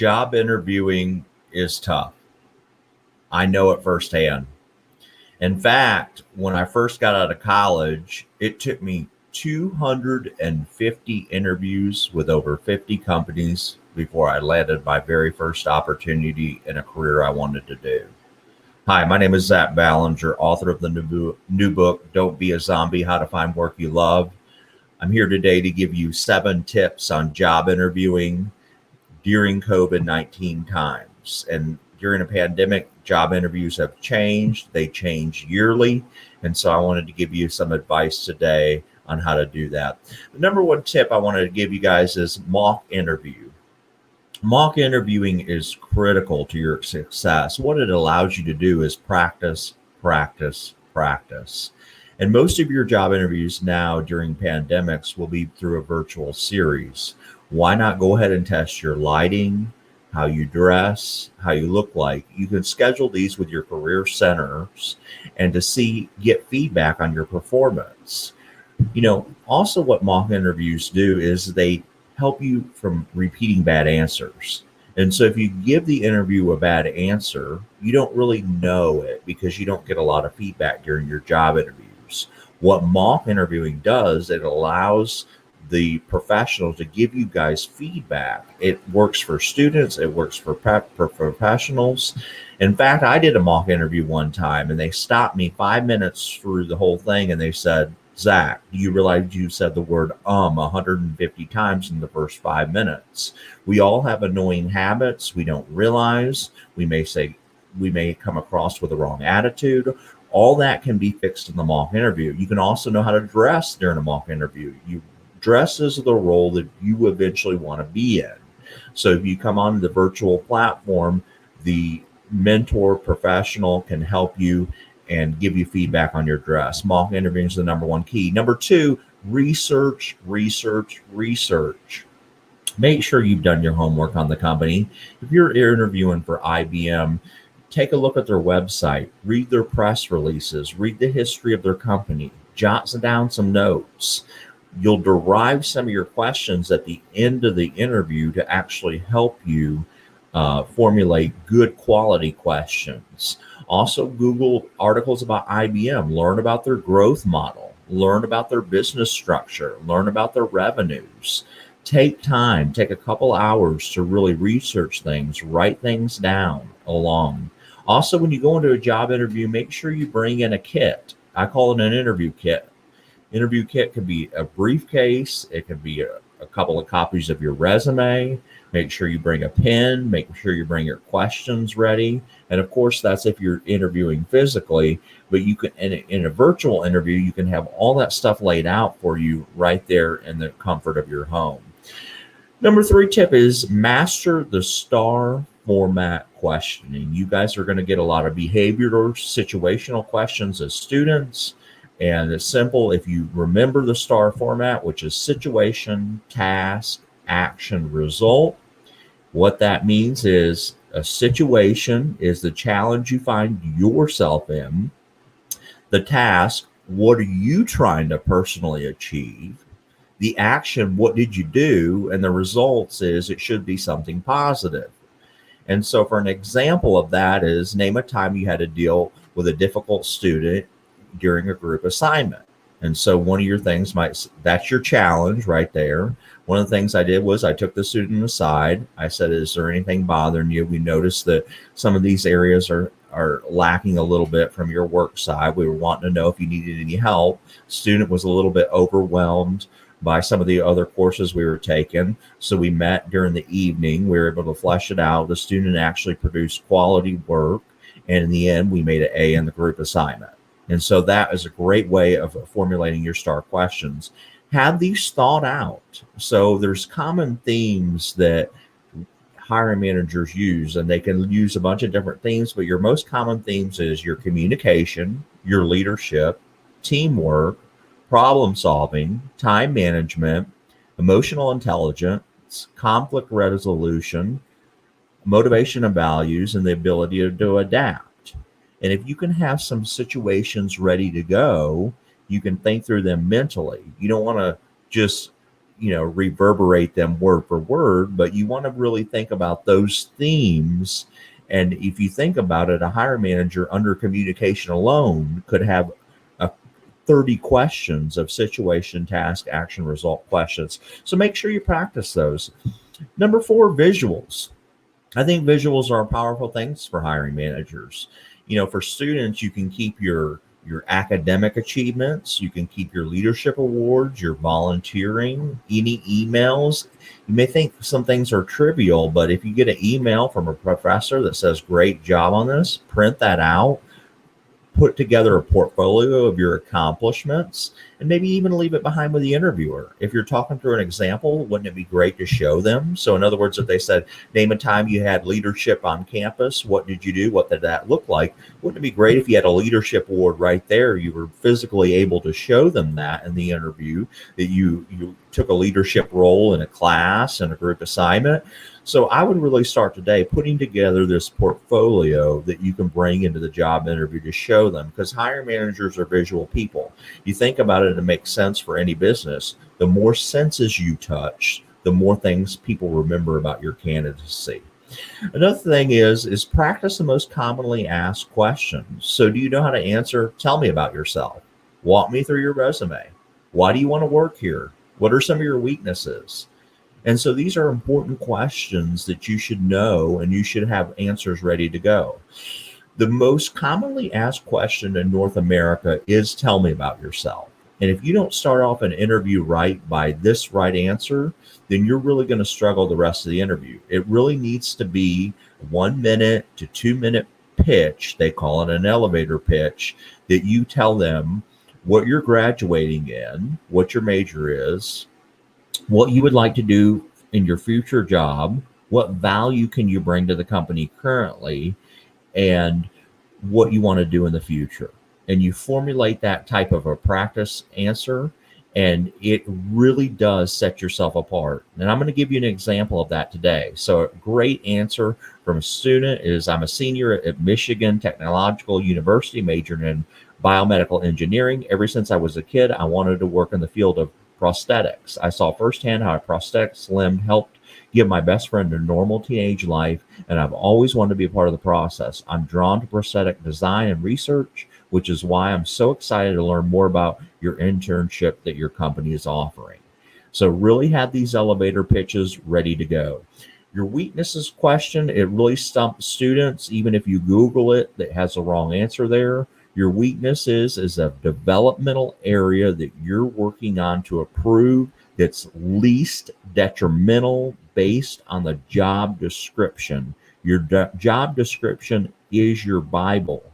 Job interviewing is tough. I know it firsthand. In fact, when I first got out of college, it took me 250 interviews with over 50 companies before I landed my very first opportunity in a career I wanted to do. Hi, my name is Zach Ballinger, author of the new book, Don't Be a Zombie, How to Find Work You Love. I'm here today to give you 7 tips on job interviewing during COVID-19 times. And during a pandemic, job interviews have changed. They change yearly. And so I wanted to give you some advice today on how to do that. The number one tip I wanted to give you guys is mock interview. Mock interviewing is critical to your success. What it allows you to do is practice, practice, practice. And most of your job interviews now during pandemics will be through a virtual series. Why not go ahead and test your lighting, how you dress, how you look like? You can schedule these with your career centers and to get feedback on your performance. Also what mock interviews do is they help you from repeating bad answers. And so if you give the interview a bad answer, you don't really know it because you don't get a lot of feedback during your job interviews. What mock interviewing does, it allows the professional to give you guys feedback. It works for students, it works for professionals. In fact, I did a mock interview one time and they stopped me 5 minutes through the whole thing and they said, Zach, do you realize you said the word 150 times in the first 5 minutes? We all have annoying habits we don't realize. We may come across with the wrong attitude. All that can be fixed in the mock interview. You can also know how to dress during a mock interview. You dress as the role that you eventually want to be in. So if you come on the virtual platform, the mentor professional can help you and give you feedback on your dress. Mock interviewing is the number one key. Number 2, research, research, research. Make sure you've done your homework on the company. If you're interviewing for IBM, take a look at their website, read their press releases, read the history of their company, jot down some notes. You'll derive some of your questions at the end of the interview to actually help you formulate good quality questions. Also, Google articles about IBM, learn about their growth model, learn about their business structure, learn about their revenues. Take time, take a couple hours to really research things, write things down along. Also, when you go into a job interview, make sure you bring in a kit. I call it an interview kit. Interview kit could be a briefcase. It could be a couple of copies of your resume. Make sure you bring a pen. Make sure you bring your questions ready. And of course, that's if you're interviewing physically, but you can, in a virtual interview, you can have all that stuff laid out for you right there in the comfort of your home. Number 3 tip is master the STAR format questioning. You guys are going to get a lot of behavioral situational questions as students. And it's simple. If you remember the STAR format, which is situation, task, action, result, what that means is a situation is the challenge you find yourself in. The task, what are you trying to personally achieve? The action, what did you do? And the results is it should be something positive. And so for an example of that is name a time you had to deal with a difficult student during a group assignment. And so one of your things that's your challenge right there. One of the things I did was I took the student aside. I said, is there anything bothering you? We noticed that some of these areas are lacking a little bit from your work side. We were wanting to know if you needed any help. Student was a little bit overwhelmed by some of the other courses we were taking. So we met during the evening. We were able to flesh it out. The student actually produced quality work. And in the end, we made an A in the group assignment. And so that is a great way of formulating your STAR questions. Have these thought out. So there's common themes that hiring managers use, and they can use a bunch of different themes, but your most common themes is your communication, your leadership, teamwork, problem solving, time management, emotional intelligence, conflict resolution, motivation and values, and the ability to adapt. And if you can have some situations ready to go, you can think through them mentally. You don't want to just, reverberate them word for word, but you want to really think about those themes. And if you think about it, a hiring manager under communication alone could have a 30 questions of situation, task, action, result questions. So make sure you practice those. Number 4, visuals. I think visuals are powerful things for hiring managers. For students, you can keep your academic achievements, you can keep your leadership awards, your volunteering, any emails. You may think some things are trivial, but if you get an email from a professor that says great job on this, print that out, put together a portfolio of your accomplishments, and maybe even leave it behind with the interviewer. If you're talking through an example, wouldn't it be great to show them? So in other words, if they said, name a time you had leadership on campus, what did you do? What did that look like? Wouldn't it be great if you had a leadership award right there? You were physically able to show them that in the interview, that you took a leadership role in a class and a group assignment. So I would really start today putting together this portfolio that you can bring into the job interview to show them, because hiring managers are visual people. You think about it, it makes sense for any business. The more senses you touch, the more things people remember about your candidacy. Another thing is practice the most commonly asked questions. So do you know how to answer? Tell me about yourself. Walk me through your resume. Why do you want to work here? What are some of your weaknesses? And so these are important questions that you should know, and you should have answers ready to go. The most commonly asked question in North America is tell me about yourself. And if you don't start off an interview right by this right answer, then you're really going to struggle the rest of the interview. It really needs to be 1 minute to 2 minute pitch. They call it an elevator pitch, that you tell them what you're graduating in, what your major is, what you would like to do in your future job, what value can you bring to the company currently, and what you want to do in the future. And you formulate that type of a practice answer, and it really does set yourself apart. And I'm going to give you an example of that today. So a great answer from a student is, I'm a senior at Michigan Technological University, majoring in biomedical engineering. Ever since I was a kid, I wanted to work in the field of prosthetics. I saw firsthand how a prosthetics limb helped give my best friend a normal teenage life, and I've always wanted to be a part of the process. I'm drawn to prosthetic design and research, which is why I'm so excited to learn more about your internship that your company is offering. So really have these elevator pitches ready to go. Your weaknesses question, it really stumps students. Even if you Google it, that has the wrong answer there. Your weakness is a developmental area that you're working on to improve that's least detrimental based on the job description. Your job description is your Bible.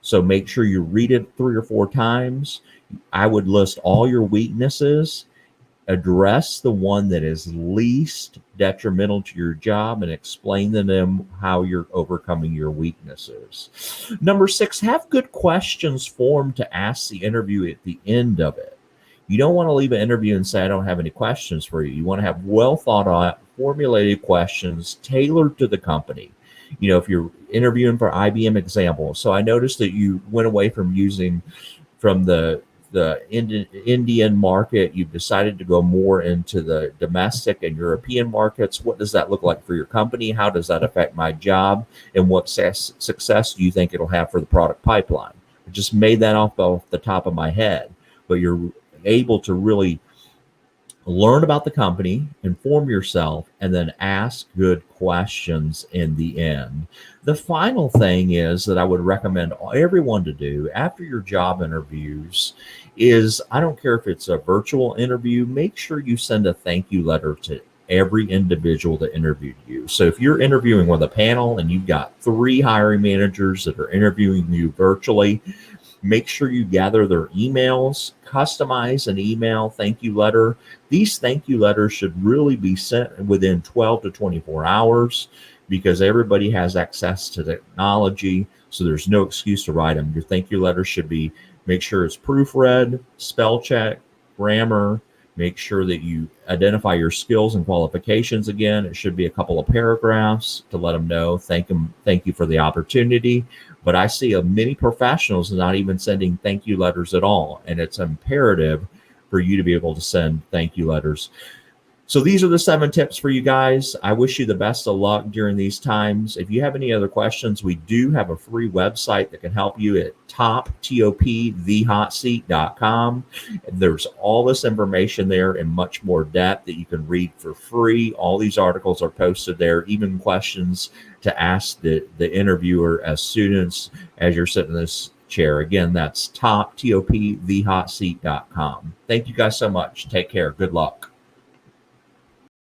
So make sure you read it 3 or 4 times. I would list all your weaknesses, address the one that is least detrimental to your job, and explain to them how you're overcoming your weaknesses. Number 6, have good questions formed to ask the interview at the end of it. You don't want to leave an interview and say, I don't have any questions for you. You want to have well thought out, formulated questions tailored to the company. If you're interviewing for IBM example, so I noticed that you went away from using from the Indian market, you've decided to go more into the domestic and European markets. What does that look like for your company? How does that affect my job? And what success do you think it'll have for the product pipeline? I just made that off the top of my head, but you're able to really learn about the company, inform yourself, and then ask good questions in the end. The final thing is that I would recommend everyone to do after your job interviews is, I don't care if it's a virtual interview, make sure you send a thank you letter to every individual that interviewed you. So if you're interviewing with a panel and you've got 3 hiring managers that are interviewing you virtually, make sure you gather their emails, customize an email thank you letter. These thank you letters should really be sent within 12 to 24 hours because everybody has access to technology, so there's no excuse to write them. Your thank you letter should be, make sure it's proofread, spell check, grammar, make sure that you identify your skills and qualifications again. It should be a couple of paragraphs to let them know, thank you for the opportunity. But I see many professionals not even sending thank you letters at all. And it's imperative for you to be able to send thank you letters. So these are the 7 tips for you guys. I wish you the best of luck during these times. If you have any other questions, we do have a free website that can help you at topthehotseat.com. There's all this information there in much more depth that you can read for free. All these articles are posted there, even questions to ask the interviewer as soon as you're sitting in this chair. Again, that's topthotseat.com. Thank you guys so much. Take care. Good luck.